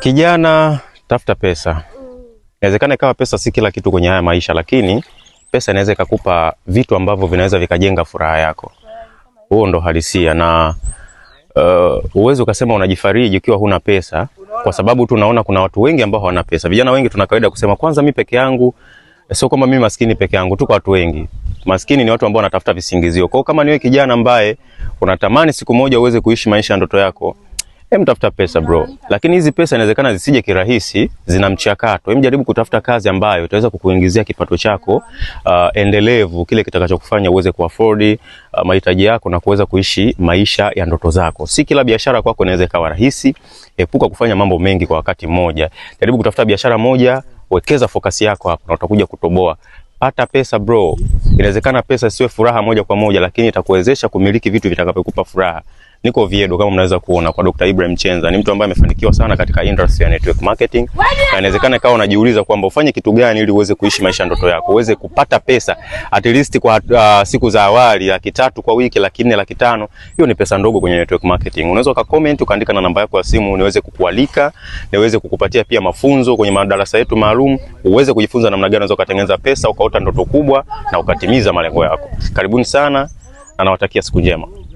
Kijana, tafuta pesa. Inawezekana ikawa pesa si kila kitu kwenye haya maisha, lakini pesa inaweza ikakupa vitu ambavyo vinaweza vikajenga furaha yako. Huo ndo halisia, na uwezo ukasema unajifariji ukiwa huna pesa, kwa sababu tunaona kuna watu wengi ambao hawana pesa. Vijana wengi tuna kawaida kusema kwanza mimi peke yangu, sio kwamba mimi maskini peke yangu, tuko watu wengi. Maskini ni watu ambao wanatafuta visingizio. Kwa hiyo kama ni wewe kijana ambaye unatamani siku moja uweze kuishi maisha ya ndoto yako, tafuta pesa bro. Lakini hizi pesa inawezekana zisije kirahisi, zina mchakato. Jaribu kutafuta kazi ambayo itaweza kukuingizia kipato chako endelevu, kile kitakachokufanya uweze kuafford mahitaji yako na kuweza kuishi maisha ya ndoto zako. Si kila biashara kwako inaweza ikawa rahisi. Epuka kufanya mambo mengi kwa wakati mmoja. Jaribu kutafuta biashara moja, wekeza focus yako hapo na utakuja kutoboa. Pata pesa bro. Inawezekana pesa siwe furaha moja kwa moja, lakini itakuwezesha kumiliki vitu vitakavyokupa furaha. Niko Oviedo kama mnaweza kuona kwa Dr. Ibrahim Chenza. Ni mtu ambaye amefanikiwa sana katika industry ya network marketing. Na inawezekana kama unajiuliza kwamba ufanye kitu gani ili uweze kuishi maisha ndoto yako, uweze kupata pesa at least kwa siku za awali 300 kwa wiki, 400, 500. Hiyo ni pesa ndogo kwenye network marketing. Unaweza ukacomment ukaandika na namba yako ya simu, niweze kukualika, niweze kukupatia pia mafunzo kwenye madarasa yetu maalum, uweze kujifunza namna gani unaweza kutengeneza pesa, ukaota ndoto kubwa na ukatimiza malengo yako. Karibuni sana na nawatakia siku njema.